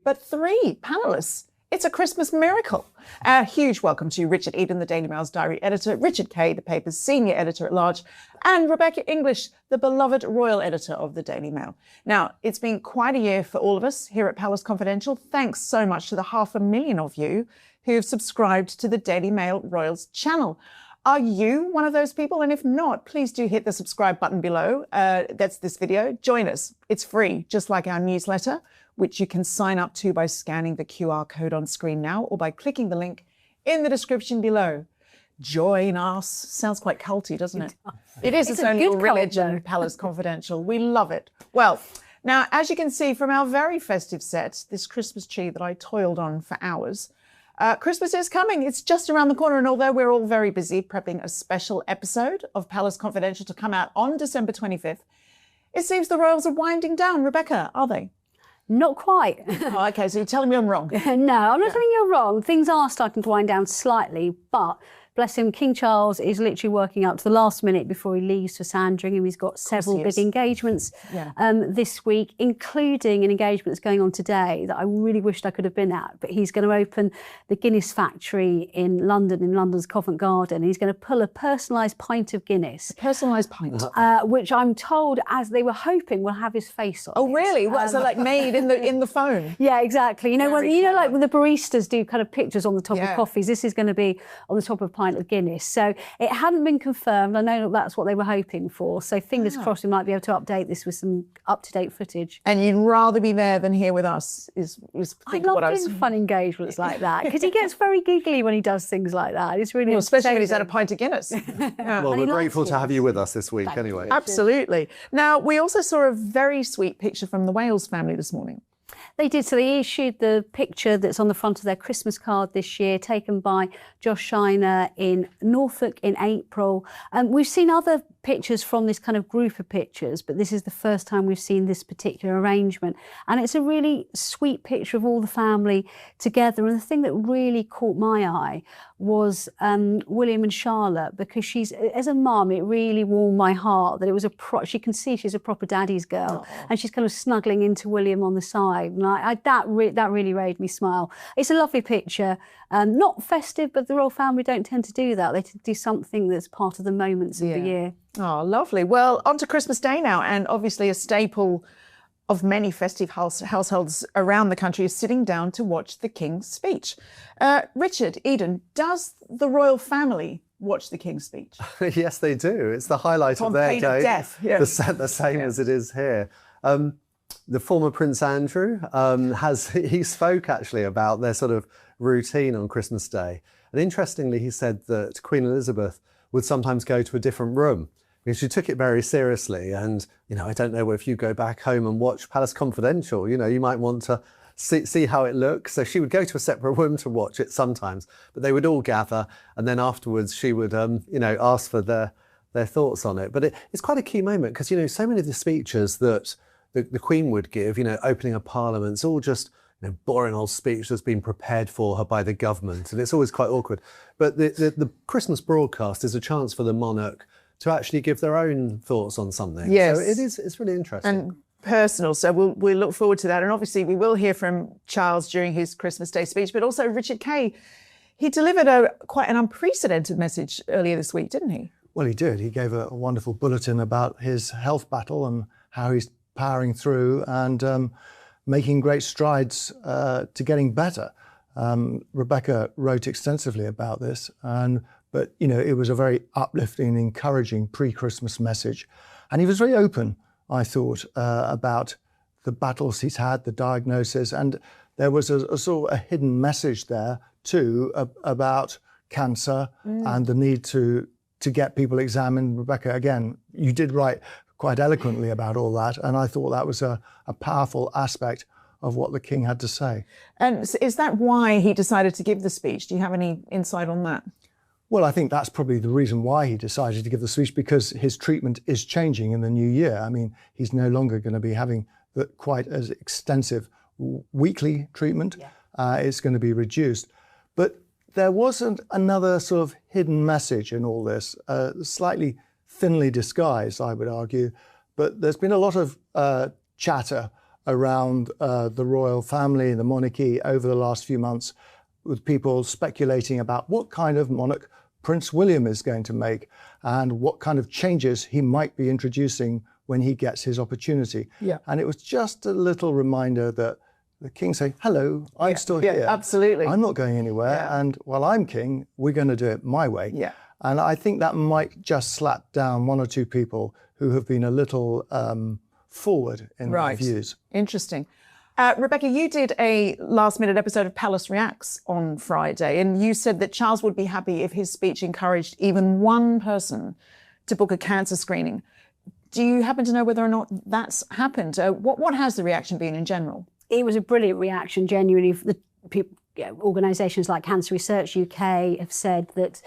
but 3 panellists. It's a Christmas miracle. A huge welcome to Richard Eden, the Daily Mail's diary editor, Richard Kay, the paper's senior editor-at-large, and Rebecca English, the beloved royal editor of the Daily Mail. Now, it's been quite a year for all of us here at Palace Confidential. Thanks so much to the 500,000 of you who have subscribed to the Daily Mail Royals channel. Are you one of those people? And if not, please do hit the subscribe button below. That's this video. Join us. It's free, just like our newsletter, which you can sign up to by scanning the QR code on screen now or by clicking the link in the description below. Join us. Sounds quite culty, doesn't it? It is its own little religion, Palace Confidential. We love it. Well, now, as you can see from our very festive set, this Christmas tree that I toiled on for hours, Christmas is coming. It's just around the corner. And although we're all very busy prepping a special episode of Palace Confidential to come out on December 25th, it seems the royals are winding down. Rebecca, are they? Not quite. Oh, okay, so you're telling me I'm wrong. No, I'm not telling you're wrong. Things are starting to wind down slightly, but bless him, King Charles is literally working out to the last minute before he leaves for Sandringham. He's got several big engagements this week, including an engagement that's going on today that I really wished I could have been at. But he's going to open the Guinness factory in London, in London's Covent Garden. He's going to pull a personalised pint of Guinness. A personalised pint? Which I'm told, as they were hoping, will have his face on it. Oh, really? What, so like made in the phone? Yeah, exactly. You know, like when the baristas do kind of pictures on the top of coffees, this is going to be on the top of a pint of Guinness. So it hadn't been confirmed. I know that's what they were hoping for. So fingers crossed we might be able to update this with some up-to-date footage. And you'd rather be there than here with us is I love doing fun engagements like that because he gets very giggly when he does things like that. It's really especially when he's had a pint of Guinness. Well, we're grateful to have you with us this week anyway. Absolutely. Now, we also saw a very sweet picture from the Wales family this morning. They did. So they issued the picture that's on the front of their Christmas card this year, taken by Josh Shiner in Norfolk in April. We've seen other pictures from this kind of group of pictures, but this is the first time we've seen this particular arrangement. And it's a really sweet picture of all the family together. And the thing that really caught my eye was William and Charlotte, because she's, as a mum, it really warmed my heart that it was she can see she's a proper daddy's girl. And she's kind of snuggling into William on the side. And that really made me smile. It's a lovely picture. Not festive, but the royal family don't tend to do that. They tend to do something that's part of the moments of the year. Oh, lovely. Well, on to Christmas Day now, and obviously a staple of many festive households around the country is sitting down to watch the King's speech. Richard Eden, does the royal family watch the King's speech? Yes, they do. It's the highlight of their day. Death. Yeah. The same as it is here. The former Prince Andrew he spoke actually about their sort of routine on Christmas Day. And interestingly, he said that Queen Elizabeth would sometimes go to a different room because she took it very seriously. And, you know, I don't know if you go back home and watch Palace Confidential, you know, you might want to see how it looks. So she would go to a separate room to watch it sometimes, but they would all gather. And then afterwards she would, you know, ask for their thoughts on it. But it's quite a key moment because, you know, so many of the speeches that the Queen would give, you know, opening a parliament, it's all just, you know, boring old speech that's been prepared for her by the government. And it's always quite awkward. But the Christmas broadcast is a chance for the monarch to actually give their own thoughts on something. Yes. So it's really interesting. And personal. So we'll look forward to that. And obviously we will hear from Charles during his Christmas Day speech, but also Richard Kay. He delivered quite an unprecedented message earlier this week, didn't he? Well, he did. He gave a wonderful bulletin about his health battle and how he's powering through and making great strides to getting better. Rebecca wrote extensively about this, but you know, it was a very uplifting and encouraging pre-Christmas message. And he was very open, I thought, about the battles he's had, the diagnosis, and there was a sort of a hidden message there too about cancer and the need to get people examined. Rebecca, again, you did write quite eloquently about all that, and I thought that was a powerful aspect of what the King had to say. And is that why he decided to give the speech? Do you have any insight on that? Well, I think that's probably the reason why he decided to give the speech, because his treatment is changing in the new year. I mean, he's no longer going to be having quite as extensive weekly treatment. It's going to be reduced. But there wasn't another sort of hidden message in all this, slightly thinly disguised, I would argue. But there's been a lot of chatter around the royal family, the monarchy over the last few months, with people speculating about what kind of monarch Prince William is going to make and what kind of changes he might be introducing when he gets his opportunity. Yeah. And it was just a little reminder that the king saying, hello, I'm still here. Absolutely. I'm not going anywhere. Yeah. And while I'm king, we're going to do it my way. Yeah. And I think that might just slap down one or two people who have been a little forward in their views. Interesting. Rebecca, you did a last-minute episode of Palace Reacts on Friday, and you said that Charles would be happy if his speech encouraged even one person to book a cancer screening. Do you happen to know whether or not that's happened? What has the reaction been in general? It was a brilliant reaction, genuinely. The organisations like Cancer Research UK have said that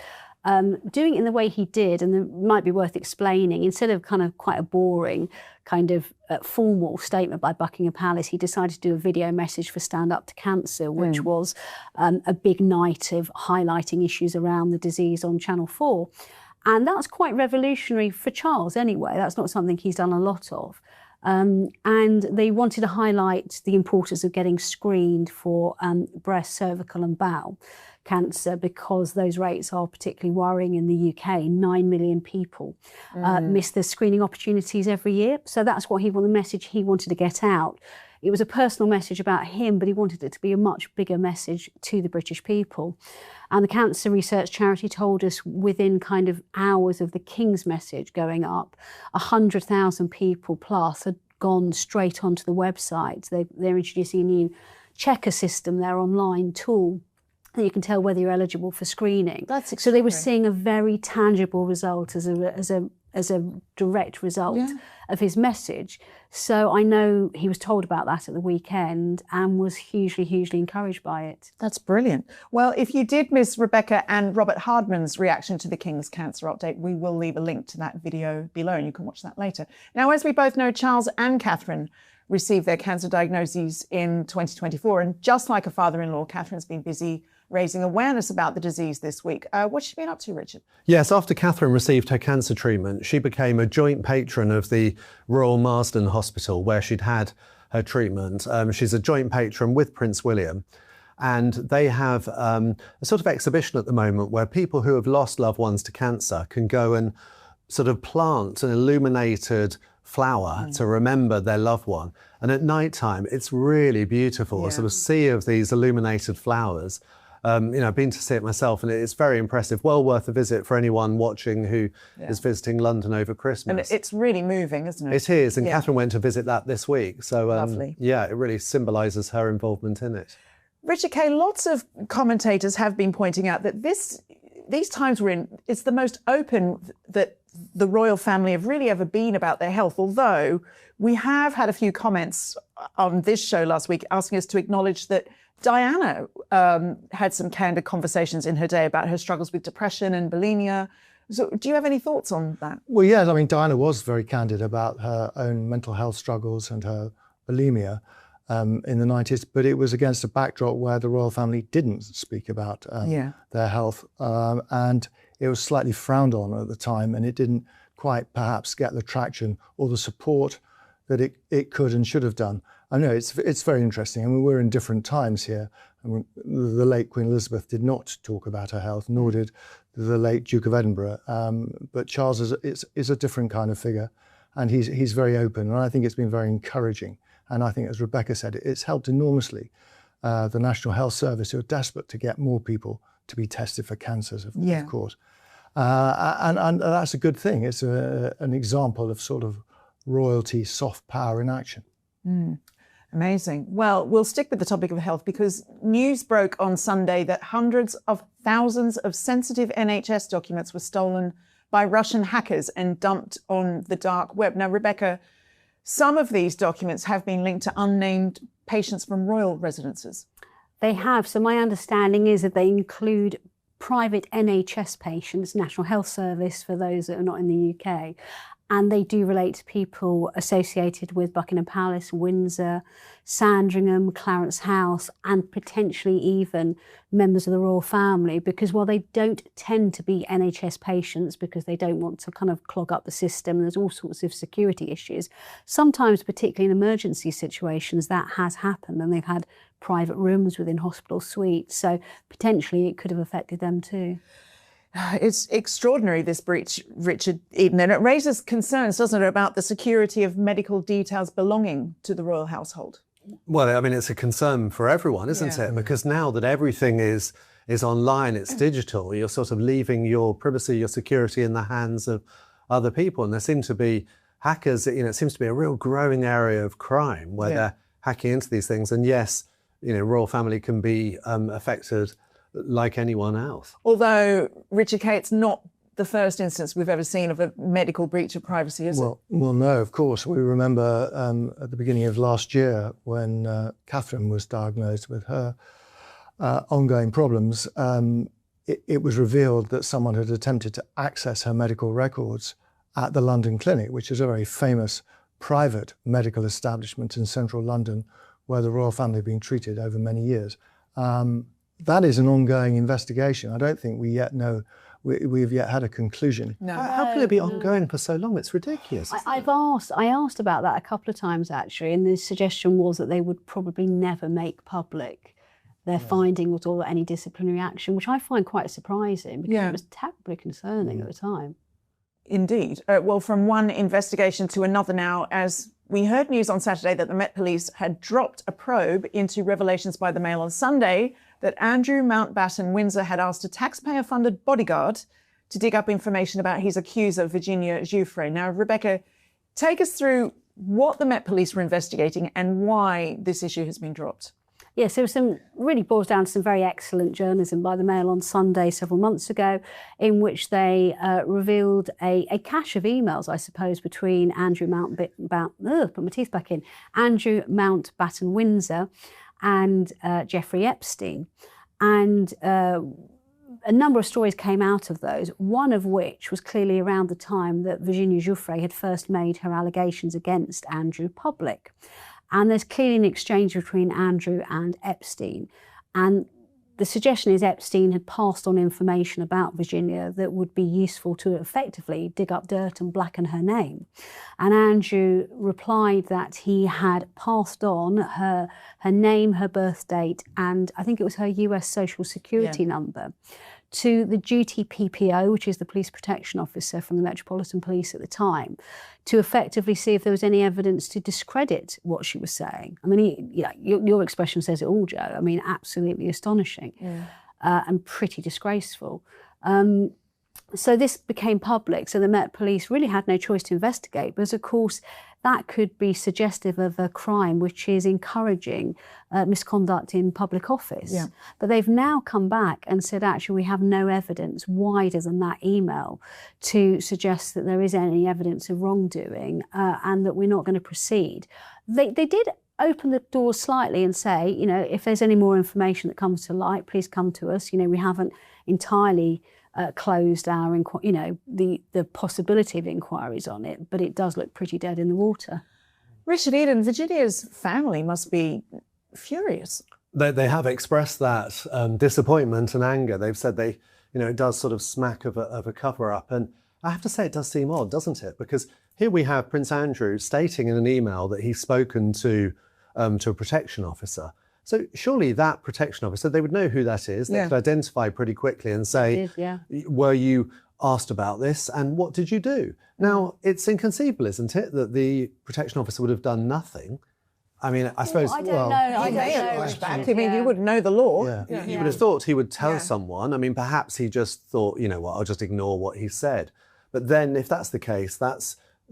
doing it in the way he did, and it might be worth explaining, instead of kind of quite a boring kind of formal statement by Buckingham Palace, he decided to do a video message for Stand Up to Cancer, which was a big night of highlighting issues around the disease on Channel 4. And that's quite revolutionary for Charles anyway. That's not something he's done a lot of. And they wanted to highlight the importance of getting screened for breast, cervical and bowel cancer, because those rates are particularly worrying in the UK. 9 million people miss their screening opportunities every year. So that's what the message he wanted to get out. It was a personal message about him, but he wanted it to be a much bigger message to the British people. And the Cancer Research Charity told us within kind of hours of the King's message going up, 100,000 people plus had gone straight onto the website. They're introducing a new checker system, their online tool, and you can tell whether you're eligible for screening. So they were seeing a very tangible result as a direct result of his message. So I know he was told about that at the weekend and was hugely, hugely encouraged by it. That's brilliant. Well, if you did miss Rebecca and Robert Hardman's reaction to the King's cancer update, we will leave a link to that video below and you can watch that later. Now, as we both know, Charles and Catherine received their cancer diagnoses in 2024. And just like a father-in-law, Catherine's been busy raising awareness about the disease this week. What's she been up to, Richard? Yes, after Catherine received her cancer treatment, she became a joint patron of the Royal Marsden Hospital, where she'd had her treatment. She's a joint patron with Prince William. And they have a sort of exhibition at the moment where people who have lost loved ones to cancer can go and sort of plant an illuminated flower to remember their loved one. And at night time, it's really beautiful, a sort of sea of these illuminated flowers. I've been to see it myself and it's very impressive. Well worth a visit for anyone watching who is visiting London over Christmas. And it's really moving, isn't it? It is, and Catherine went to visit that this week. So, lovely. Yeah, it really symbolises her involvement in it. Richard Kay, lots of commentators have been pointing out that these times we're in, it's the most open that the royal family have really ever been about their health, although we have had a few comments on this show last week asking us to acknowledge that Diana had some candid conversations in her day about her struggles with depression and bulimia. So do you have any thoughts on that? Well, yes, I mean, Diana was very candid about her own mental health struggles and her bulimia in the 90s, but it was against a backdrop where the royal family didn't speak about their health, and it was slightly frowned on at the time, and it didn't quite perhaps get the traction or the support that it could and should have done. I know it's very interesting. I mean, we're in different times here. I mean, the late Queen Elizabeth did not talk about her health, nor did the late Duke of Edinburgh. But Charles is a different kind of figure, and he's very open, and I think it's been very encouraging. And I think, as Rebecca said, it's helped enormously the National Health Service, who are desperate to get more people to be tested for cancers, of course. And that's a good thing. It's an example of sort of royalty soft power in action. Amazing. Well, we'll stick with the topic of health because news broke on Sunday that hundreds of thousands of sensitive NHS documents were stolen by Russian hackers and dumped on the dark web. Now, Rebecca, some of these documents have been linked to unnamed patients from royal residences. They have. So my understanding is that they include private NHS patients, National Health Service for those that are not in the UK, and they do relate to people associated with Buckingham Palace, Windsor, Sandringham, Clarence House, and potentially even members of the royal family, because while they don't tend to be NHS patients because they don't want to kind of clog up the system, there's all sorts of security issues. Sometimes, particularly in emergency situations, that has happened, and they've had private rooms within hospital suites, so potentially it could have affected them too. It's extraordinary, this breach, Richard Eden, and it raises concerns, doesn't it, about the security of medical details belonging to the royal household? Well, I mean, it's a concern for everyone, isn't it? Because now that everything is online, it's digital, you're sort of leaving your privacy, your security in the hands of other people. And there seem to be hackers, it seems to be a real growing area of crime where they're hacking into these things. And yes, royal family can be affected like anyone else. Although, Richard Kay, it's not the first instance we've ever seen of a medical breach of privacy, is it? Well, no, of course. We remember at the beginning of last year when Catherine was diagnosed with her ongoing problems, it was revealed that someone had attempted to access her medical records at the London Clinic, which is a very famous private medical establishment in central London where the royal family have been treated over many years. That is an ongoing investigation. I don't think we yet know, we've yet had a conclusion. No. How can it be ongoing for so long? It's ridiculous. I asked about that a couple of times actually, and the suggestion was that they would probably never make public their findings or any disciplinary action, which I find quite surprising because it was terribly concerning at the time. Indeed. Well, from one investigation to another now, as we heard news on Saturday that the Met Police had dropped a probe into revelations by the Mail on Sunday that Andrew Mountbatten Windsor had asked a taxpayer-funded bodyguard to dig up information about his accuser, Virginia Giuffre. Now, Rebecca, take us through what the Met Police were investigating and why this issue has been dropped. Yes, there was really boils down to some very excellent journalism by the Mail on Sunday several months ago, in which they revealed a cache of emails, I suppose, between Andrew Andrew Mountbatten Windsor and Jeffrey Epstein. And a number of stories came out of those, one of which was clearly around the time that Virginia Giuffre had first made her allegations against Andrew public. And there's clearly an exchange between Andrew and Epstein. And the suggestion is Epstein had passed on information about Virginia that would be useful to effectively dig up dirt and blacken her name. And Andrew replied that he had passed on her name, her birth date, and I think it was her US Social Security number to the duty PPO, which is the police protection officer from the Metropolitan Police at the time, to effectively see if there was any evidence to discredit what she was saying. I mean, your expression says it all, Joe. I mean, absolutely astonishing and pretty disgraceful. So this became public, so the Met Police really had no choice to investigate, because of course that could be suggestive of a crime which is encouraging misconduct in public office. Yeah. But they've now come back and said, actually, we have no evidence wider than that email to suggest that there is any evidence of wrongdoing and that we're not going to proceed. They did open the door slightly and say, if there's any more information that comes to light, please come to us. We haven't entirely closed our, the possibility of inquiries on it, but it does look pretty dead in the water. Richard Eden, Virginia's family must be furious. They have expressed that disappointment and anger. They've said it does sort of smack of a cover-up. And I have to say it does seem odd, doesn't it? Because here we have Prince Andrew stating in an email that he's spoken to a protection officer. So surely that protection officer, they would know who that is. They could identify pretty quickly and say, were you asked about this and what did you do? Now, it's inconceivable, isn't it, that the protection officer would have done nothing? I mean, I suppose... I don't know. I mean, you wouldn't know the law. You would have thought he would tell someone. I mean, perhaps he just thought, I'll just ignore what he said. But then if that's the case,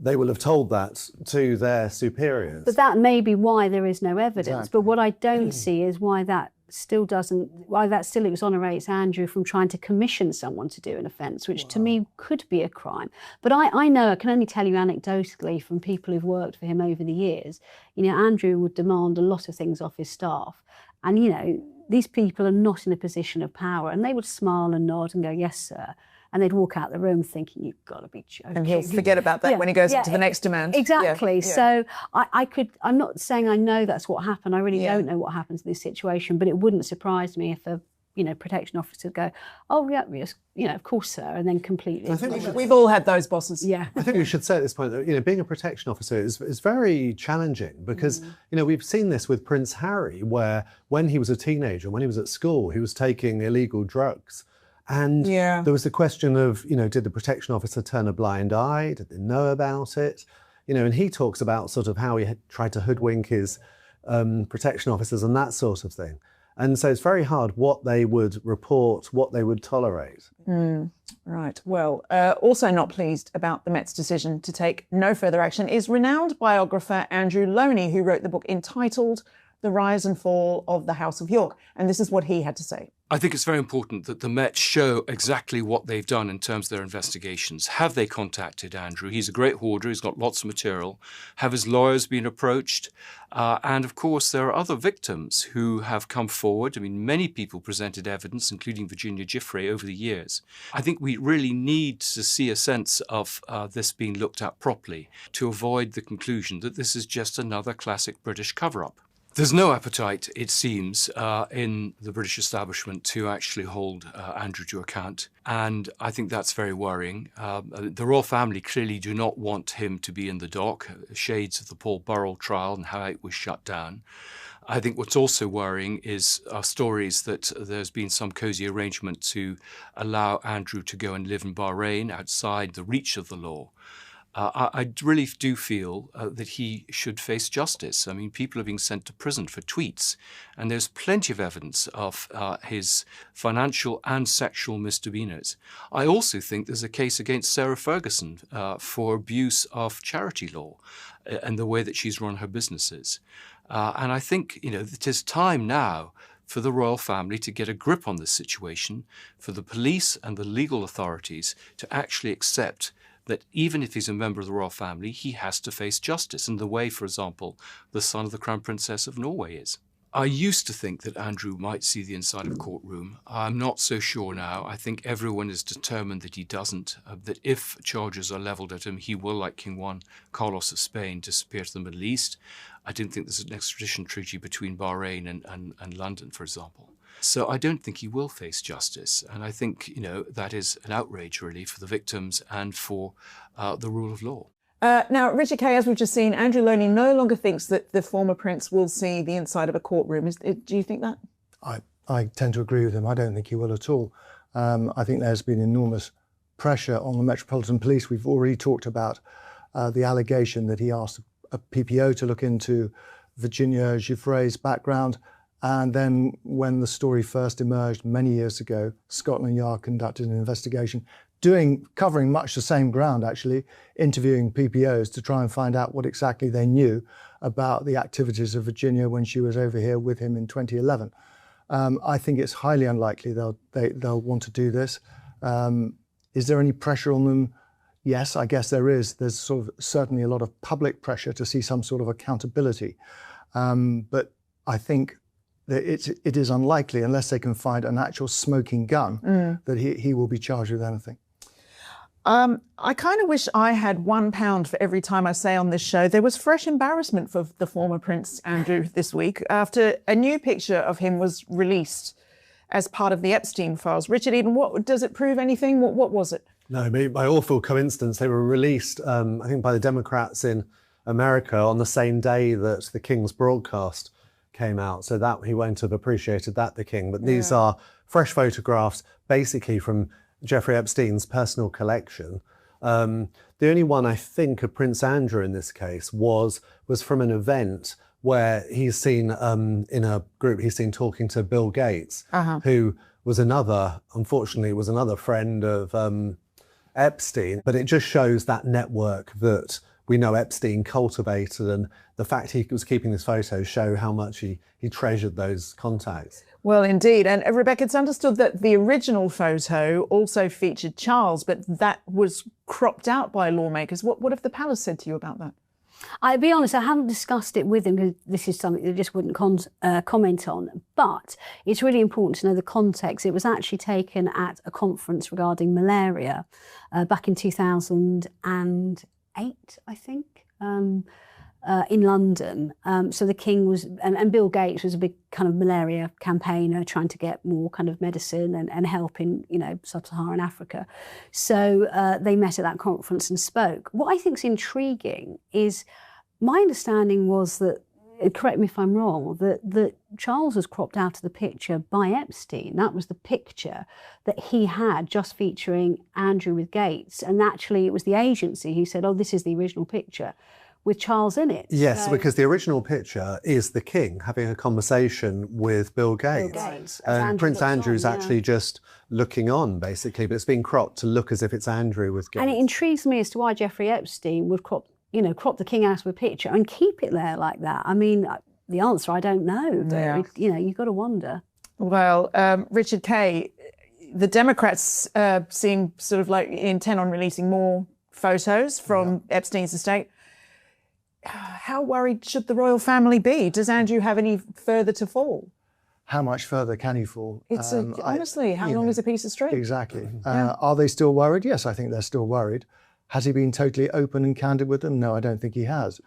they will have told that to their superiors. But that may be why there is no evidence. Exactly. But what I don't see is why that still exonerates Andrew from trying to commission someone to do an offence, which to me could be a crime. But I know, I can only tell you anecdotally from people who've worked for him over the years, Andrew would demand a lot of things off his staff. And, these people are not in a position of power, and they would smile and nod and go, yes, sir. and they'd walk out the room thinking, you've got to be joking. And he'll forget about that when he goes into the next demand. Exactly. Yeah. So I'm not saying I know that's what happened. I really don't know what happens in this situation, but it wouldn't surprise me if a protection officer would go, oh, yeah, yes, of course, sir, and then completely. I think we've all had those bosses. Yeah. I think we should say at this point that being a protection officer is very challenging because we've seen this with Prince Harry, where when he was a teenager, when he was at school, he was taking illegal drugs. And there was the question of, did the protection officer turn a blind eye? Did they know about it? And he talks about sort of how he had tried to hoodwink his protection officers and that sort of thing. And so it's very hard what they would report, what they would tolerate. Right. Well, also not pleased about the Met's decision to take no further action is renowned biographer Andrew Loney, who wrote the book entitled The Rise and Fall of the House of York. And this is what he had to say. I think it's very important that the Met show exactly what they've done in terms of their investigations. Have they contacted Andrew? He's a great hoarder. He's got lots of material. Have his lawyers been approached? And of course, there are other victims who have come forward. I mean, many people presented evidence, including Virginia Giuffre, over the years. I think we really need to see a sense of this being looked at properly to avoid the conclusion that this is just another classic British cover-up. There's no appetite, it seems, in the British establishment to actually hold Andrew to account. And I think that's very worrying. The royal family clearly do not want him to be in the dock, shades of the Paul Burrell trial and how it was shut down. I think what's also worrying is stories that there's been some cosy arrangement to allow Andrew to go and live in Bahrain outside the reach of the law. I really do feel that he should face justice. I mean, people are being sent to prison for tweets, and there's plenty of evidence of his financial and sexual misdemeanors. I also think there's a case against Sarah Ferguson for abuse of charity law and the way that she's run her businesses. And I think, it is time now for the royal family to get a grip on this situation, for the police and the legal authorities to actually accept that even if he's a member of the royal family, he has to face justice in the way, for example, the son of the Crown Princess of Norway is. I used to think that Andrew might see the inside of a courtroom. I'm not so sure now. I think everyone is determined that he doesn't, that if charges are levelled at him, he will, like King Juan Carlos of Spain, disappear to the Middle East. I don't think there's an extradition treaty between Bahrain and London, for example. So I don't think he will face justice. And I think, that is an outrage, really, for the victims and for the rule of law. Now, Richard Kay, as we've just seen, Andrew Loney no longer thinks that the former prince will see the inside of a courtroom. Do you think that? I tend to agree with him. I don't think he will at all. I think there's been enormous pressure on the Metropolitan Police. We've already talked about the allegation that he asked a PPO to look into Virginia Giuffre's background. And then when the story first emerged many years ago, Scotland Yard conducted an investigation, covering much the same ground, actually, interviewing PPOs to try and find out what exactly they knew about the activities of Virginia when she was over here with him in 2011. I think it's highly unlikely they'll want to do this. Is there any pressure on them? Yes, I guess there is. There's sort of certainly a lot of public pressure to see some sort of accountability. But I think that it is unlikely, unless they can find an actual smoking gun, that he will be charged with anything. I kind of wish I had £1 for every time I say on this show there was fresh embarrassment for the former Prince Andrew this week after a new picture of him was released as part of the Epstein files. Richard Eden, does it prove anything? What was it? No, by awful coincidence, they were released, I think, by the Democrats in America on the same day that the King's broadcast came out. So that he won't have appreciated that, the King. But these are fresh photographs, basically from Jeffrey Epstein's personal collection. The only one I think of Prince Andrew in this case was from an event where he's seen in a group, he's seen talking to Bill Gates, who was unfortunately was another friend of Epstein. But it just shows that network that we know Epstein cultivated, and the fact he was keeping this photo show how much he treasured those contacts. Well, indeed. And Rebecca, it's understood that the original photo also featured Charles, but that was cropped out by lawmakers. What have the palace said to you about that? I'll be honest, I haven't discussed it with him because this is something that I just wouldn't comment on. But it's really important to know the context. It was actually taken at a conference regarding malaria back in 2008, I think, in London. So the King was, and Bill Gates was a big kind of malaria campaigner, trying to get more kind of medicine and help in, sub-Saharan Africa. So they met at that conference and spoke. What I think is intriguing is, my understanding was that, correct me if I'm wrong, that Charles was cropped out of the picture by Epstein. That was the picture that he had, just featuring Andrew with Gates. And actually it was the agency who said, oh, this is the original picture, with Charles in it. Yes, because the original picture is the King having a conversation with Bill Gates. And Prince Andrew's actually just looking on, basically, but it's been cropped to look as if it's Andrew with Gates. And it intrigues me as to why Jeffrey Epstein would crop the King out of a picture and keep it there like that. I mean, the answer, I don't know. But, you've got to wonder. Well, Richard Kay, the Democrats seem sort of like intent on releasing more photos from Epstein's estate. How worried should the royal family be? Does Andrew have any further to fall? How much further can he fall? It's honestly, how long is a piece of string? Exactly. Are they still worried? Yes, I think they're still worried. Has he been totally open and candid with them? No, I don't think he has.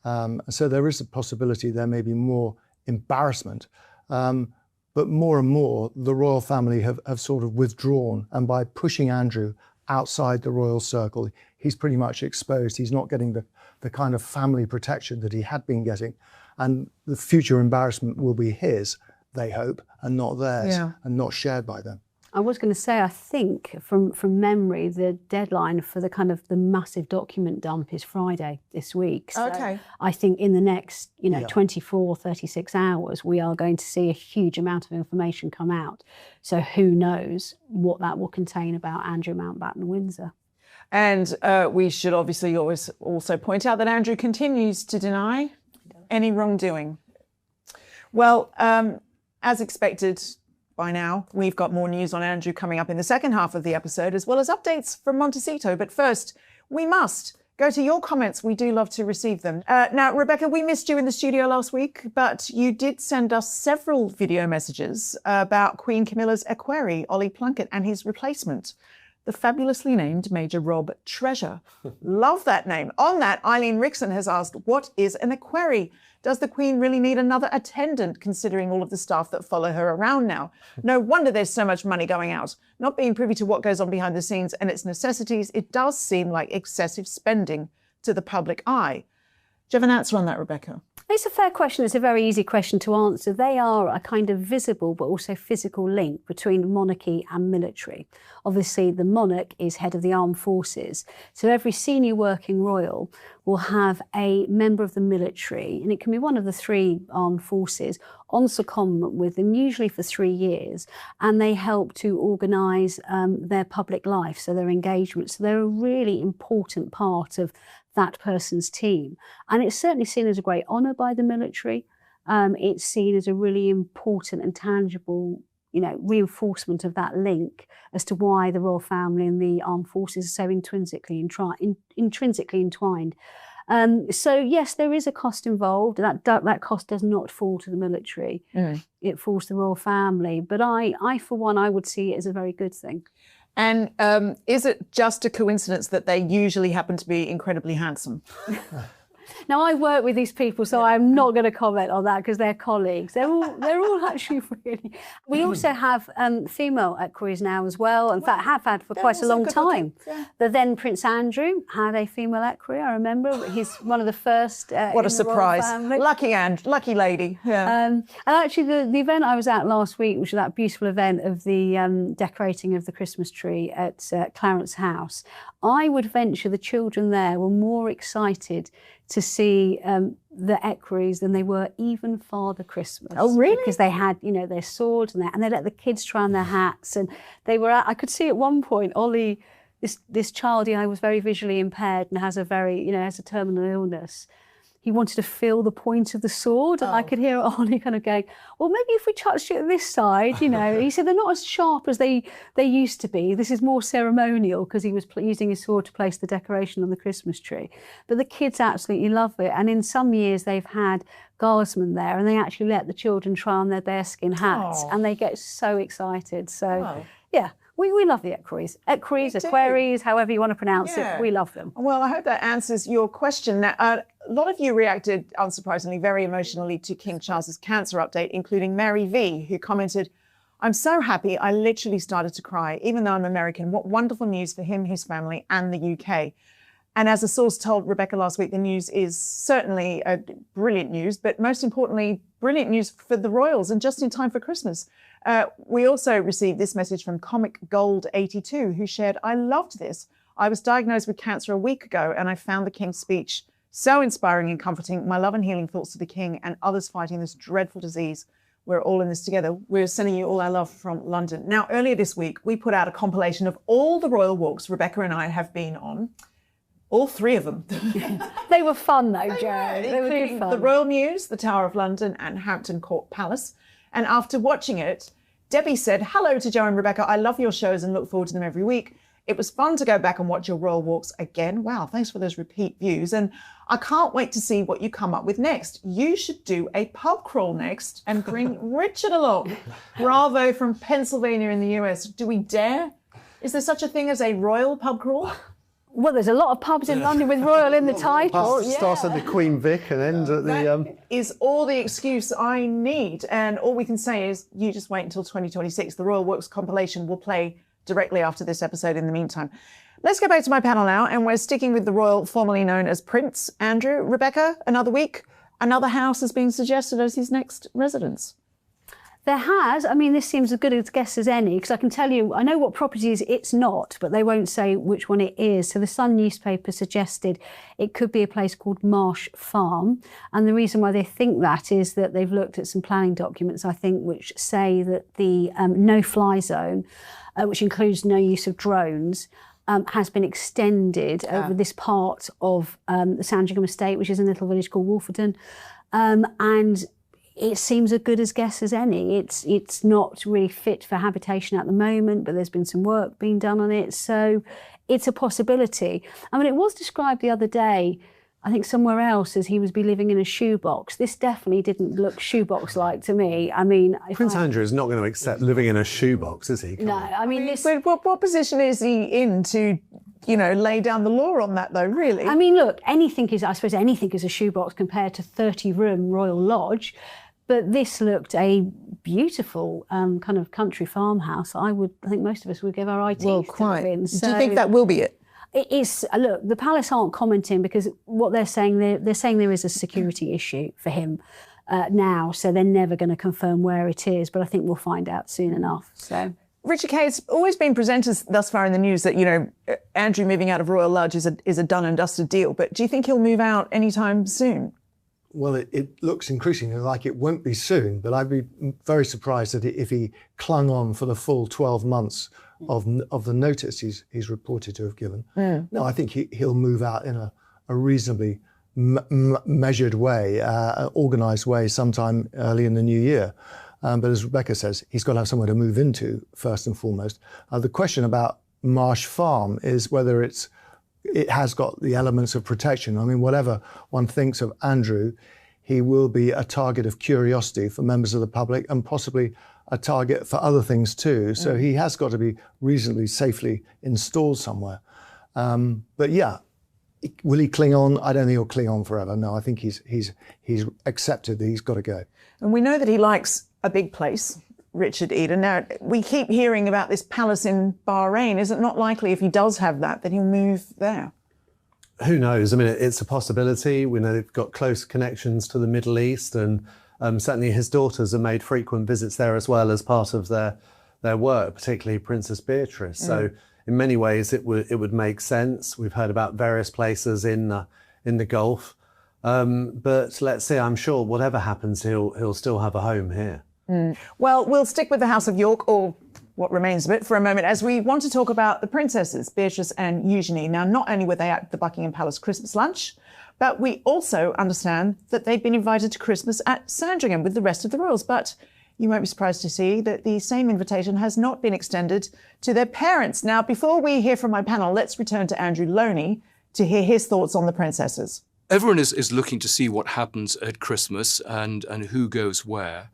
So there is a possibility there may be more embarrassment. But more and more, the royal family have sort of withdrawn. And by pushing Andrew outside the royal circle, he's pretty much exposed. He's not getting the kind of family protection that he had been getting. And the future embarrassment will be his, they hope, and not theirs, and not shared by them. I was going to say, I think from memory, the deadline for the massive document dump is Friday this week. So I think in the next 24, 36 hours, we are going to see a huge amount of information come out. So who knows what that will contain about Andrew Mountbatten Windsor. And we should obviously always also point out that Andrew continues to deny any wrongdoing. Well, as expected by now, we've got more news on Andrew coming up in the second half of the episode, as well as updates from Montecito. But first, we must go to your comments. We do love to receive them. Now, Rebecca, we missed you in the studio last week, but you did send us several video messages about Queen Camilla's equerry, Ollie Plunkett, and his replacement, the fabulously named Major Rob Treasure. Love that name. On that, Eileen Rickson has asked, what is an equerry? Does the Queen really need another attendant, considering all of the staff that follow her around now? No wonder there's so much money going out. Not being privy to what goes on behind the scenes and its necessities, it does seem like excessive spending to the public eye. Do you have an answer on that, Rebecca? It's a fair question. It's a very easy question to answer. They are a kind of visible but also physical link between monarchy and military. Obviously, the monarch is head of the armed forces. So every senior working royal will have a member of the military, and it can be one of the three armed forces, on secondment with them, usually for 3 years, and they help to organise their public life, so their engagement. So they're a really important part of that person's team. And it's certainly seen as a great honour by the military. It's seen as a really important and tangible, reinforcement of that link as to why the royal family and the armed forces are so intrinsically entwined. So yes, there is a cost involved. That cost does not fall to the military. It falls to the royal family. But I for one, I would see it as a very good thing. And is it just a coincidence that they usually happen to be incredibly handsome? Now, I work with these people, so I'm not going to comment on that because they're colleagues. They're all actually really... We also have female equerries now as well. In fact, have had for quite a long time. The then Prince Andrew had a female equerry, I remember. He's one of the first what a surprise. Lucky lady. Yeah. And actually, the event I was at last week, which was that beautiful event of the decorating of the Christmas tree at Clarence House, I would venture the children there were more excited to see the equerries than they were even Father Christmas. Oh, really? Because they had, their swords and they let the kids try on their hats, and they were. I could see at one point Ollie, this child, was very visually impaired and has a very, has a terminal illness. he wanted to feel the point of the sword. And I could hear Arnie kind of going, well, maybe if we touched it this side, you know. He said they're not as sharp as they used to be. This is more ceremonial, because he was using his sword to place the decoration on the Christmas tree. But the kids absolutely love it. And in some years they've had guardsmen there, and they actually let the children try on their bearskin hats, and they get so excited. So, yeah. We love the equerries. Equerries, however you want to pronounce it, we love them. Well, I hope that answers your question. Now, a lot of you reacted, unsurprisingly, very emotionally to King Charles's cancer update, including Mary V, who commented, "I'm so happy I literally started to cry, even though I'm American. What wonderful news for him, his family, and the UK." And as a source told Rebecca last week, the news is certainly brilliant news, but most importantly, brilliant news for the royals, and just in time for Christmas. We also received this message from Comic Gold 82, who shared, "I loved this. I was diagnosed with cancer a week ago, and I found the King's speech so inspiring and comforting. My love and healing thoughts to the King and others fighting this dreadful disease. We're all in this together." We're sending you all our love from London. Now, earlier this week, we put out a compilation of all the royal walks Rebecca and I have been on. All 3 of them. They were fun, though, Jo. They were good fun. The Royal Mews, the Tower of London, and Hampton Court Palace. And after watching it, Debbie said, "Hello to Jo and Rebecca. I love your shows and look forward to them every week. It was fun to go back and watch your royal walks again." Wow, thanks for those repeat views. "And I can't wait to see what you come up with next. You should do a pub crawl next and bring Richard along. Bravo from Pennsylvania in the US. Do we dare? Is there such a thing as a royal pub crawl?" Well, there's a lot of pubs in London with royal in the title. Starts at the Queen Vic and ends at the... That is all the excuse I need. And all we can say is you just wait until 2026. The Royal Works compilation will play directly after this episode in the meantime. Let's go back to my panel now, and we're sticking with the royal formerly known as Prince Andrew. Rebecca, another week, another house has been suggested as his next residence. There has. I mean, this seems as good a guess as any, because I can tell you, I know what properties it's not, but they won't say which one it is. So the Sun newspaper suggested it could be a place called Marsh Farm. And the reason why they think that is that they've looked at some planning documents, I think, which say that the no-fly zone, which includes no use of drones, has been extended over this part of the Sandringham estate, which is a little village called Wolferton. And it seems as good a guess as any. It's not really fit for habitation at the moment, but there's been some work being done on it. So it's a possibility. I mean, it was described the other day, I think somewhere else, as he would be living in a shoebox. This definitely didn't look shoebox-like to me. I mean... Prince Andrew is not going to accept living in a shoebox, is he? No, I mean... What position is he in to, you know, lay down the law on that, though, really? I mean, look, I suppose anything is a shoebox compared to 30-room Royal Lodge. But this looked a beautiful kind of country farmhouse. I think most of us would give our eye teeth to live in. So, do you think that will be it? It is. Look, the palace aren't commenting because what they're saying there is a security issue for him now, so they're never going to confirm where it is. But I think we'll find out soon enough. So. Richard Kay, it's always been presented thus far in the news that, you know, Andrew moving out of Royal Lodge is a done and dusted deal. But do you think he'll move out anytime soon? Well, it looks increasingly like it won't be soon, but I'd be very surprised that if he clung on for the full 12 months of the notice he's reported to have given. No, I think he'll move out in a reasonably measured way, organised way sometime early in the new year. But as Rebecca says, he's got to have somewhere to move into first and foremost. The question about Marsh Farm is whether it has got the elements of protection. I mean, whatever one thinks of Andrew, he will be a target of curiosity for members of the public and possibly a target for other things too. So he has got to be reasonably safely installed somewhere. But yeah, will he cling on? I don't think he'll cling on forever. No, I think he's accepted that he's got to go. And we know that he likes a big place, Richard Eden. Now, we keep hearing about this palace in Bahrain. Is it not likely, if he does have that he'll move there? Who knows? I mean, it's a possibility. We know they've got close connections to the Middle East, and certainly his daughters have made frequent visits there as well as part of their work, particularly Princess Beatrice. So in many ways, it would make sense. We've heard about various places in the Gulf. But let's see, I'm sure whatever happens, he'll still have a home here. Well, we'll stick with the House of York, or what remains of it, for a moment, as we want to talk about the princesses, Beatrice and Eugenie. Now, not only were they at the Buckingham Palace Christmas lunch, But we also understand that they've been invited to Christmas at Sandringham with the rest of the royals. But you won't be surprised to see that the same invitation has not been extended to their parents. Now, before we hear from my panel, let's return to Andrew Loney to hear his thoughts on the princesses. Everyone is looking to see what happens at Christmas and who goes where.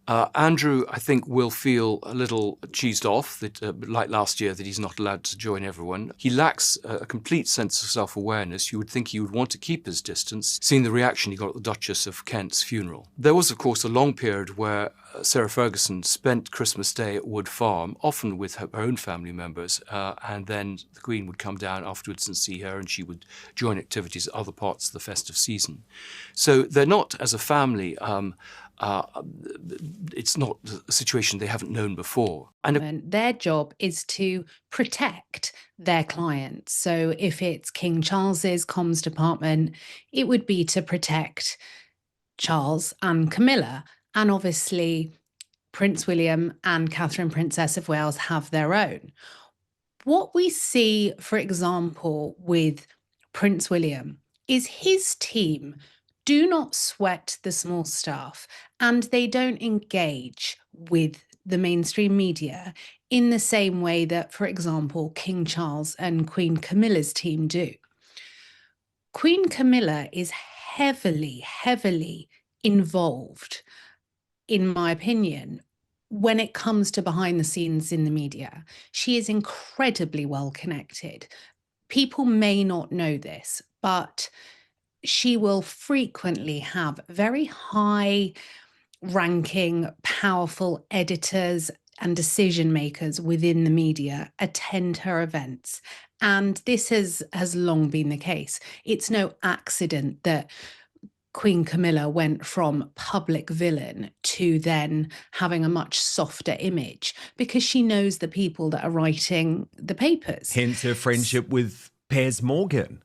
Andrew, I think, will feel a little cheesed off, that, like last year, that he's not allowed to join everyone. He lacks a complete sense of self-awareness. You would think he would want to keep his distance, seeing the reaction he got at the Duchess of Kent's funeral. There was, of course, a long period where Sarah Ferguson spent Christmas Day at Wood Farm, often with her own family members, and then the Queen would come down afterwards and see her, and she would join activities at other parts of the festive season. So they're not, as a family, it's not a situation they haven't known before. And their job is to protect their clients. So if it's King Charles's comms department, it would be to protect Charles and Camilla. And obviously, Prince William and Catherine, Princess of Wales, have their own. What we see, for example, with Prince William is his team do not sweat the small stuff, and they don't engage with the mainstream media in the same way that, for example, King Charles and Queen Camilla's team do. Queen Camilla is heavily, heavily involved, in my opinion, when it comes to behind the scenes in the media. She is incredibly well connected. People may not know this, but she will frequently have very high ranking, powerful editors and decision makers within the media attend her events. And this has long been the case. It's no accident that Queen Camilla went from public villain to then having a much softer image, because she knows the people that are writing the papers. Hence her friendship with Piers Morgan,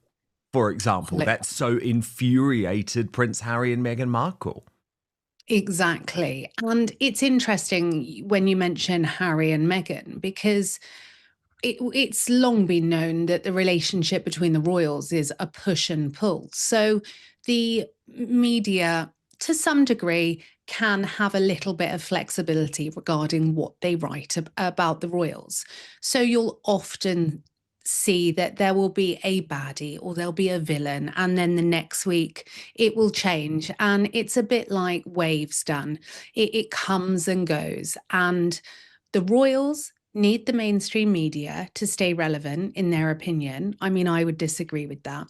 for example. That so infuriated Prince Harry and Meghan Markle. Exactly. And it's interesting when you mention Harry and Meghan, because it's long been known that the relationship between the royals is a push and pull. So the media, to some degree, can have a little bit of flexibility regarding what they write about the royals. So you'll often see that there will be a baddie or there'll be a villain, and then the next week it will change. And it's a bit like waves, Dan. It comes and goes. And the royals need the mainstream media to stay relevant, in their opinion. I mean, I would disagree with that.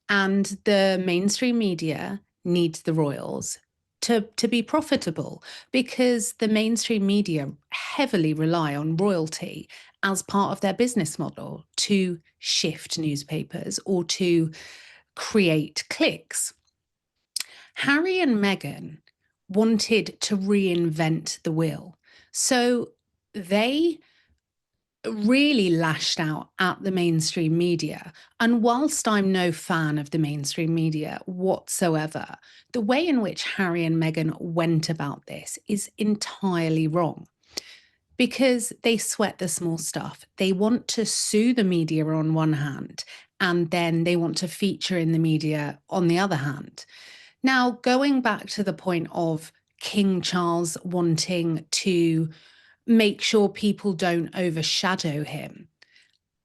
And the mainstream media needs the royals to be profitable, because the mainstream media heavily rely on royalty as part of their business model to shift newspapers or to create clicks. Harry and Meghan wanted to reinvent the wheel. So they really lashed out at the mainstream media. And whilst I'm no fan of the mainstream media whatsoever, the way in which Harry and Meghan went about this is entirely wrong, because they sweat the small stuff. They want to sue the media on one hand, and then they want to feature in the media on the other hand. Now, going back to the point of King Charles wanting to make sure people don't overshadow him,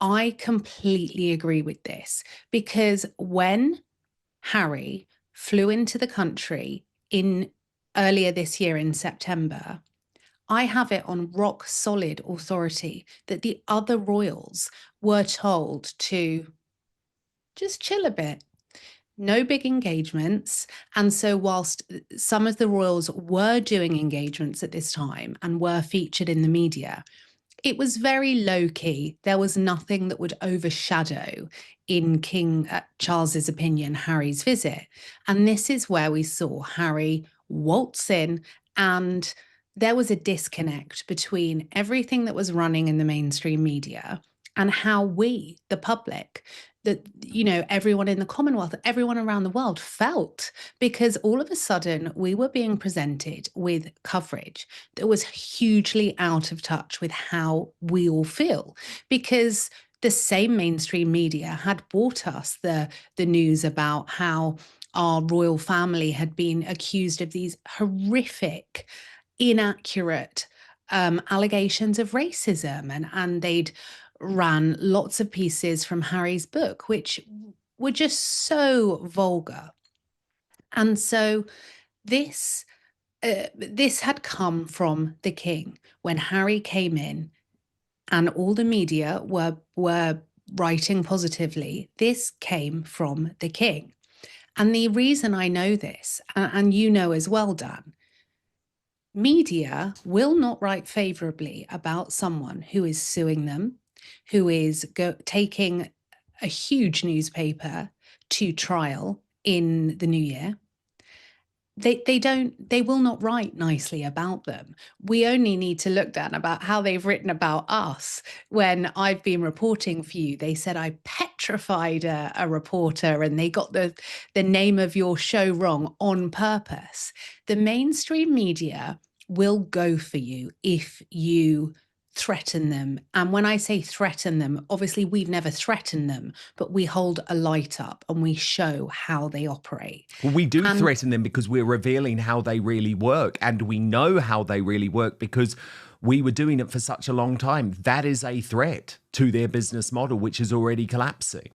I completely agree with this, because when Harry flew into the country earlier this year in September, I have it on rock solid authority that the other royals were told to just chill a bit. No big engagements. And so whilst some of the royals were doing engagements at this time and were featured in the media, it was very low key. There was nothing that would overshadow, in King Charles's opinion, Harry's visit. And this is where we saw Harry waltz in, and there was a disconnect between everything that was running in the mainstream media and how we, the public, that, you know, everyone in the Commonwealth, everyone around the world felt, because all of a sudden we were being presented with coverage that was hugely out of touch with how we all feel, because the same mainstream media had brought us the news about how our royal family had been accused of these horrific, inaccurate allegations of racism, and they'd ran lots of pieces from Harry's book, which were just so vulgar. And so this had come from the king. When Harry came in and all the media were writing positively, this came from the king. And the reason I know this, and you know as well, Dan, media will not write favorably about someone who is suing them, who is taking a huge newspaper to trial in the new year. They will not write nicely about them. We only need to look down about how they've written about us. When I've been reporting for you, they said I petrified a reporter and they got the name of your show wrong on purpose. The mainstream media will go for you if you threaten them. And when I say threaten them, obviously we've never threatened them, but we hold a light up and we show how they operate. Well, we do threaten them because we're revealing how they really work, and we know how they really work because we were doing it for such a long time. That is a threat to their business model, which is already collapsing.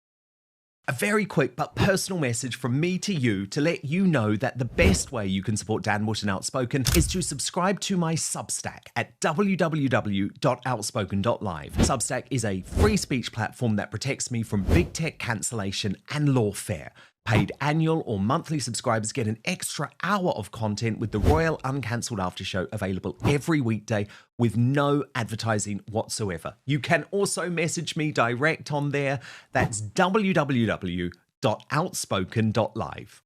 A very quick but personal message from me to you to let you know that the best way you can support Dan Wootton Outspoken is to subscribe to my Substack at www.outspoken.live. Substack is a free speech platform that protects me from big tech cancellation and lawfare. Paid annual or monthly subscribers get an extra hour of content with the Royal Uncancelled After Show available every weekday with no advertising whatsoever. You can also message me direct on there. That's www.outspoken.live.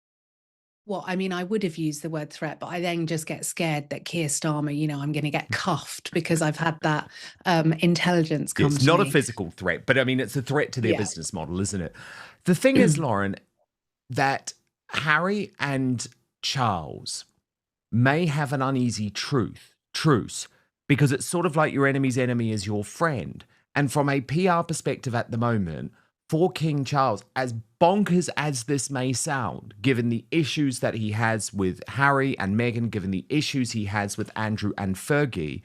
Well, I mean, I would have used the word threat, but I then just get scared that Keir Starmer, I'm going to get cuffed because I've had that intelligence come to me. It's not a physical threat, but I mean, it's a threat to their business model, isn't it? The thing is, Lauren, that Harry and Charles may have an uneasy truce, because it's sort of like your enemy's enemy is your friend. And from a PR perspective at the moment, for King Charles, as bonkers as this may sound, given the issues that he has with Harry and Meghan, given the issues he has with Andrew and Fergie,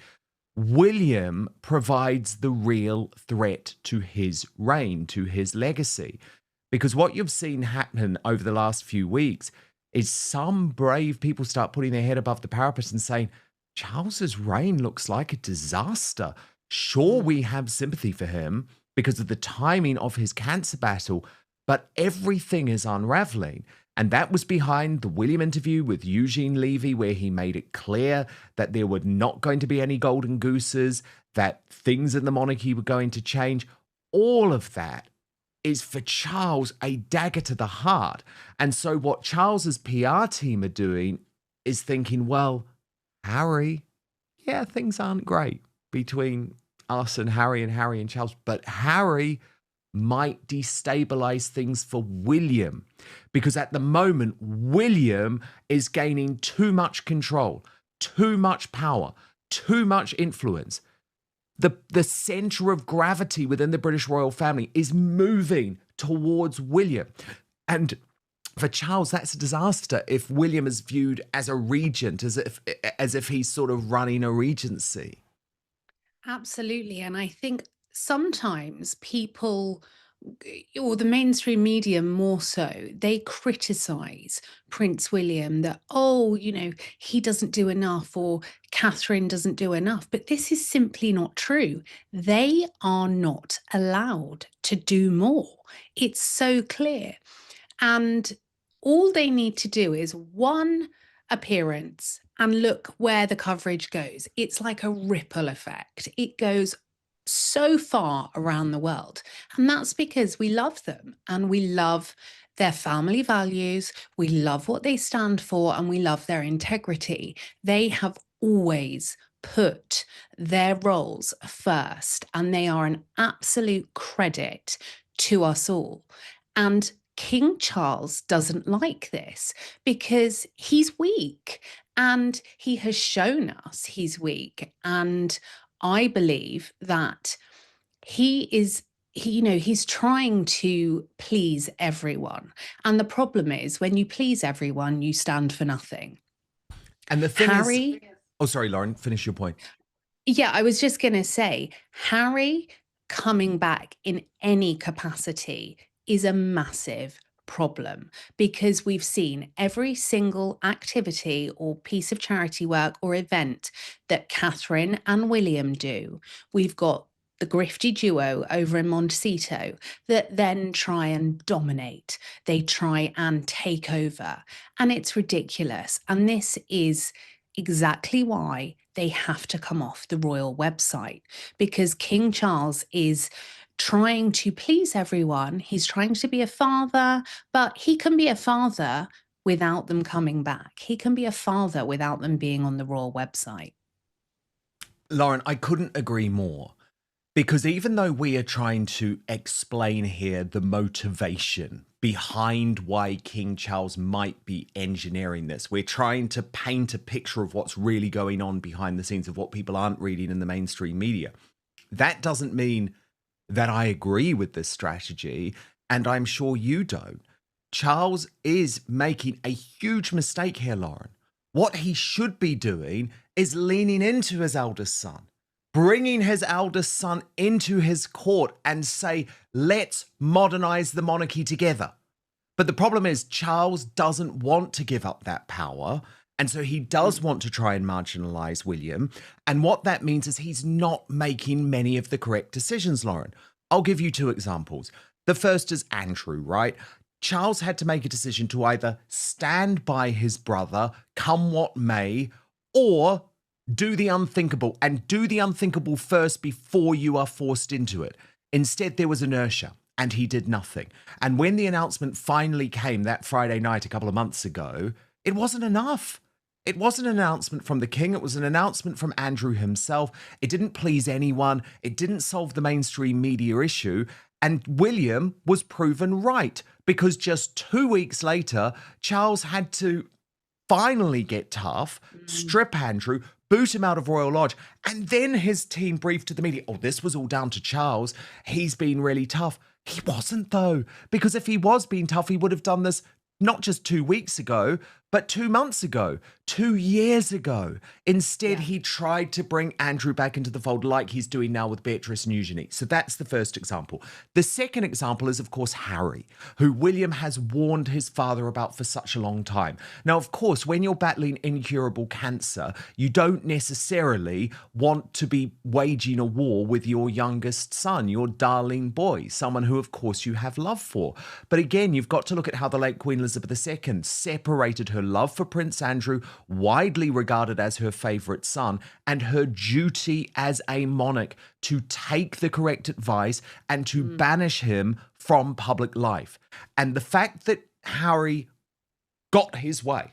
William provides the real threat to his reign, to his legacy. Because what you've seen happen over the last few weeks is some brave people start putting their head above the parapet and saying, Charles's reign looks like a disaster. Sure, we have sympathy for him because of the timing of his cancer battle, but everything is unraveling. And that was behind the William interview with Eugene Levy, where he made it clear that there were not going to be any golden gooses, that things in the monarchy were going to change. All of that is for Charles a dagger to the heart. And so what Charles's PR team are doing is thinking, well, Harry, yeah, things aren't great between us and Harry and Charles, but Harry might destabilize things for William, because at the moment, William is gaining too much control, too much power, too much influence. The center of gravity within the British royal family is moving towards William. And for Charles, that's a disaster if William is viewed as a regent, as if he's sort of running a regency. Absolutely. And I think sometimes people, or the mainstream media more so, they criticize Prince William that, he doesn't do enough, or Catherine doesn't do enough. But this is simply not true. They are not allowed to do more. It's so clear. And all they need to do is one appearance and look where the coverage goes. It's like a ripple effect. It goes so far around the world. And that's because we love them and we love their family values. We love what they stand for and we love their integrity. They have always put their roles first, and they are an absolute credit to us all. And King Charles doesn't like this because he's weak, and he has shown us he's weak. And I believe that he is he's trying to please everyone. And the problem is, when you please everyone, you stand for nothing. And the thing Harry, is, oh, sorry, Lauren, finish your point. yeah, I was just going to say, Harry coming back in any capacity is a massive problem, because we've seen every single activity or piece of charity work or event that Catherine and William do. We've got the grifty duo over in Montecito that then try and dominate. They try and take over. And it's ridiculous. And this is exactly why they have to come off the royal website, because King Charles is trying to please everyone. He's trying to be a father, but he can be a father without them coming back. He can be a father without them being on the royal website. Lauren, I couldn't agree more. Because even though we are trying to explain here the motivation behind why King Charles might be engineering this, we're trying to paint a picture of what's really going on behind the scenes, of what people aren't reading in the mainstream media. That doesn't mean that I agree with this strategy, and I'm sure you don't. Charles is making a huge mistake here, Lauren. What he should be doing is leaning into his eldest son, bringing his eldest son into his court and say, let's modernize the monarchy together. But the problem is Charles doesn't want to give up that power. And so he does want to try and marginalize William. And what that means is he's not making many of the correct decisions, Lauren. I'll give you two examples. The first is Andrew, right? Charles had to make a decision to either stand by his brother, come what may, or do the unthinkable, and do the unthinkable first before you are forced into it. Instead, there was inertia, and he did nothing. And when the announcement finally came that Friday night a couple of months ago, it wasn't enough. It wasn't an announcement from the king. It was an announcement from Andrew himself. It didn't please anyone. It didn't solve the mainstream media issue. And William was proven right, because just 2 weeks later, Charles had to finally get tough, strip Andrew, boot him out of Royal Lodge, and then his team briefed to the media, oh, this was all down to Charles. He's been really tough. He wasn't, though, because if he was being tough, he would have done this not just 2 weeks ago, but 2 months ago, 2 years ago. Instead, he tried to bring Andrew back into the fold like he's doing now with Beatrice and Eugenie. So that's the first example. The second example is, of course, Harry, who William has warned his father about for such a long time. Now, of course, when you're battling incurable cancer, you don't necessarily want to be waging a war with your youngest son, your darling boy, someone who, of course, you have love for. But again, you've got to look at how the late Queen Elizabeth II separated her love for Prince Andrew, widely regarded as her favourite son, and her duty as a monarch to take the correct advice and to banish him from public life. And the fact that Harry got his way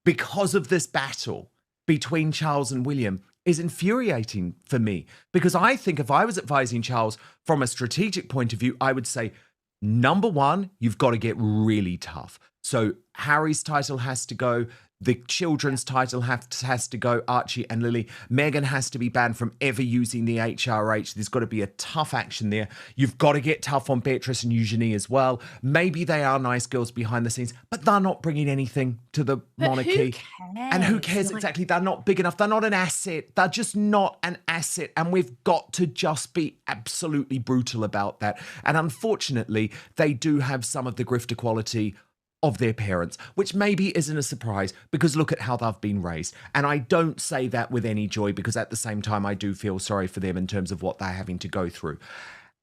because of this battle between Charles and William is infuriating for me, because I think if I was advising Charles from a strategic point of view, I would say, number one, you've got to get really tough. So Harry's title has to go. The children's title has to go, Archie and Lily. Meghan has to be banned from ever using the HRH. There's got to be a tough action there. You've got to get tough on Beatrice and Eugenie as well. Maybe they are nice girls behind the scenes, but they're not bringing anything to the monarchy. And who cares exactly? They're not big enough. They're not an asset. They're just not an asset. And we've got to just be absolutely brutal about that. And unfortunately, they do have some of the grifter quality of their parents, which maybe isn't a surprise, because look at how they've been raised. And I don't say that with any joy, because at the same time, I do feel sorry for them in terms of what they're having to go through.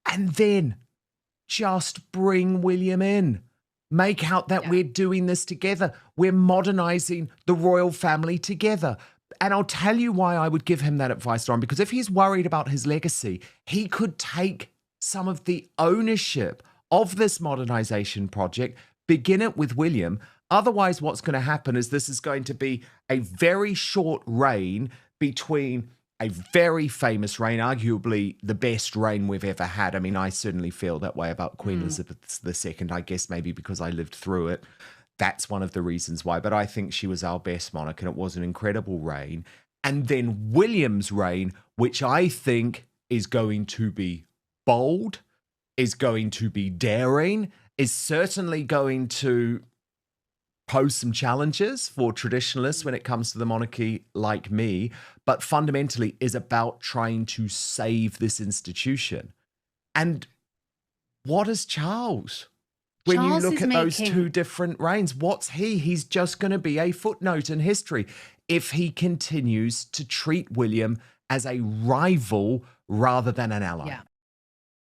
And then just bring William in. Make out that we're doing this together. We're modernizing the royal family together. And I'll tell you why I would give him that advice, Lauren, because if he's worried about his legacy, he could take some of the ownership of this modernization project, begin it with William. Otherwise, what's going to happen is this is going to be a very short reign between a very famous reign, arguably the best reign we've ever had. I mean, I certainly feel that way about Queen Elizabeth II. I guess maybe because I lived through it. That's one of the reasons why. But I think she was our best monarch, and it was an incredible reign. And then William's reign, which I think is going to be bold. is going to be daring, is certainly going to pose some challenges for traditionalists when it comes to the monarchy like me, but fundamentally is about trying to save this institution. And what is Charles? When Charles you look is at those making- two different reigns, what's he? He's just going to be a footnote in history if he continues to treat William as a rival rather than an ally. Yeah.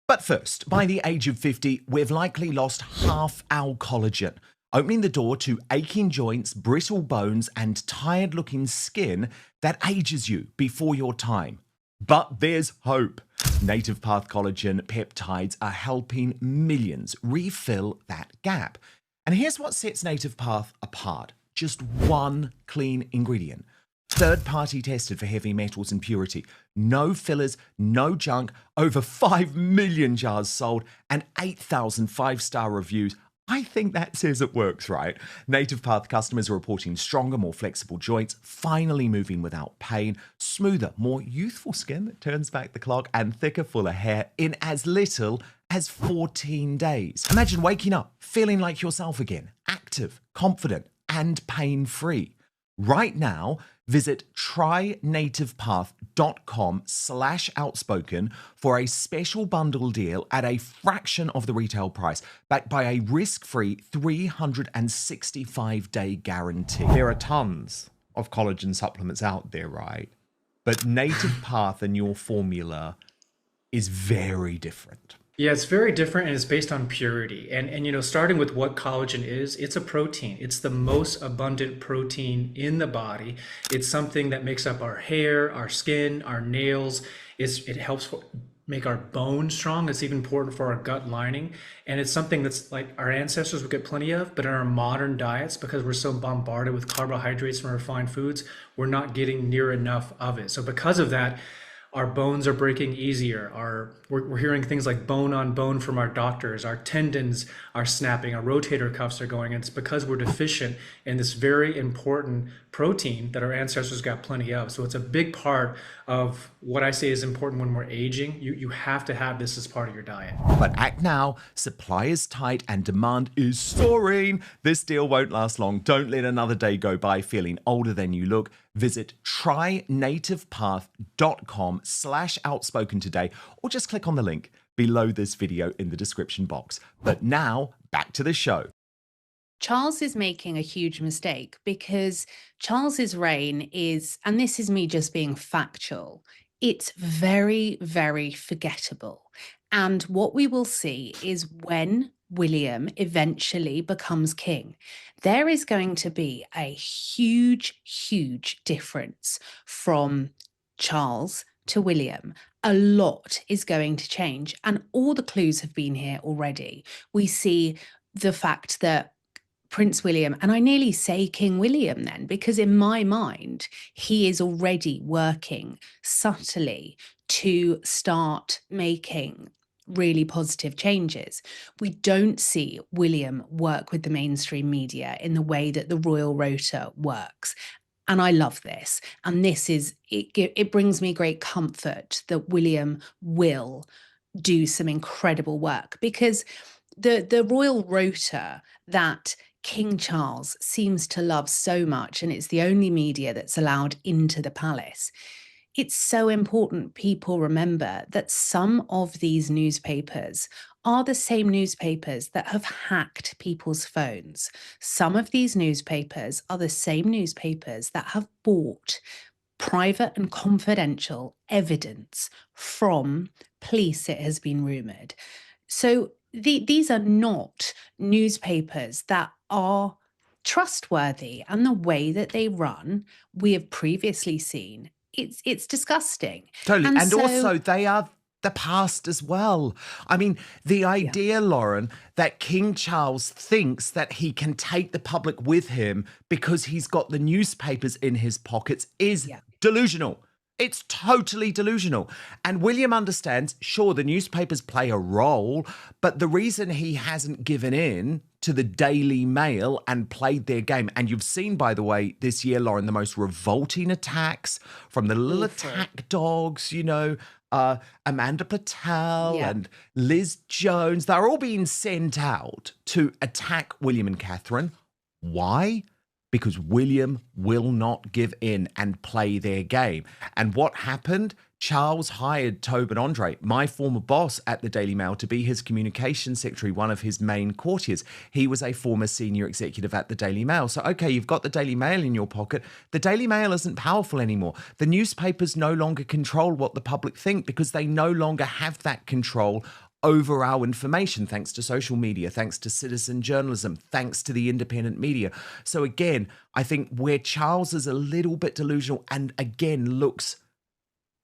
But first, by the age of 50, we've likely lost half our collagen, opening the door to aching joints, brittle bones, and tired-looking skin that ages you before your time. But there's hope. Native Path collagen peptides are helping millions refill that gap. And here's what sets Native Path apart. Just one clean ingredient. Third-party tested for heavy metals and purity. No fillers, no junk, over 5 million jars sold, and 8,000 five-star reviews. I think that says it works, right? Native Path customers are reporting stronger, more flexible joints, finally moving without pain, smoother, more youthful skin that turns back the clock, and thicker, fuller hair in as little as 14 days. Imagine waking up feeling like yourself again, active, confident, and pain-free. Right now, visit trynativepath.com/outspoken for a special bundle deal at a fraction of the retail price, backed by a risk-free 365-day guarantee. There are tons of collagen supplements out there, right? But Native Path and your formula is very different. Yeah, it's very different and it's based on purity. And you know, starting with what collagen is, it's a protein. It's the most abundant protein in the body. It's something that makes up our hair, our skin, our nails. It helps make our bones strong. It's even important for our gut lining. And it's something that's like our ancestors would get plenty of, but in our modern diets, because we're so bombarded with carbohydrates from refined foods, we're not getting near enough of it. So because of that, our bones are breaking easier. We're hearing things like bone on bone from our doctors. Our tendons are snapping. Our rotator cuffs are going. And it's because we're deficient in this very important protein that our ancestors got plenty of. So it's a big part of what I say is important when we're aging. You have to have this as part of your diet. But act now, supply is tight and demand is soaring. This deal won't last long. Don't let another day go by feeling older than you look. Visit trynativepath.com/outspoken today, or just click on the link below this video in the description box. But now, back to the show. Charles is making a huge mistake because Charles's reign is, and this is me just being factual, it's very, very forgettable. And what we will see is when William eventually becomes king, there is going to be a huge, huge difference from Charles to William. A lot is going to change, and all the clues have been here already. We see the fact that Prince William, and I nearly say King William then, because in my mind, he is already working subtly to start making really positive changes. We don't see William work with the mainstream media in the way that the Royal Rota works. And I love this. And this is, it brings me great comfort that William will do some incredible work, because the Royal Rota that King Charles seems to love so much, and it's the only media that's allowed into the palace. It's so important people remember that some of these newspapers are the same newspapers that have hacked people's phones. Some of these newspapers are the same newspapers that have bought private and confidential evidence from police, it has been rumoured. So these are not newspapers that are trustworthy, and the way that they run, we have previously seen, it's disgusting. Totally. And so, also, they are the past as well. I mean, the idea, Lauren, that King Charles thinks that he can take the public with him because he's got the newspapers in his pockets is delusional. It's totally delusional. And William understands, sure, the newspapers play a role, but the reason he hasn't given in to the Daily Mail and played their game, and you've seen, by the way, this year, Lauren, the most revolting attacks from the little attack dogs, you know, Amanda Patel Yeah. and Liz Jones. They're all being sent out to attack William and Catherine. Why? Because William will not give in and play their game. And what happened? Charles hired Tobin Andre, my former boss at the Daily Mail, to be his communications secretary, one of his main courtiers. He was a former senior executive at the Daily Mail. So, okay, you've got the Daily Mail in your pocket. The Daily Mail isn't powerful anymore. The newspapers no longer control what the public think because they no longer have that control over our information, thanks to social media, thanks to citizen journalism, thanks to the independent media. So again, I think where Charles is a little bit delusional and again looks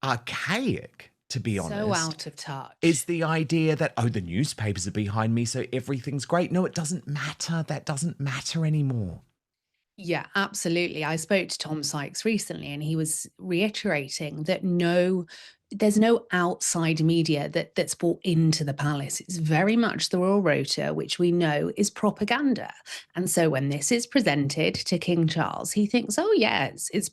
archaic, to be honest. So out of touch. Is the idea that, oh, the newspapers are behind me, so everything's great. No, it doesn't matter. That doesn't matter anymore. Yeah, absolutely. I spoke to Tom Sykes recently and he was reiterating that there's no outside media that's bought into the palace. It's very much the Royal Rota, which we know is propaganda. And so when this is presented to King Charles, he thinks, oh, yeah, it's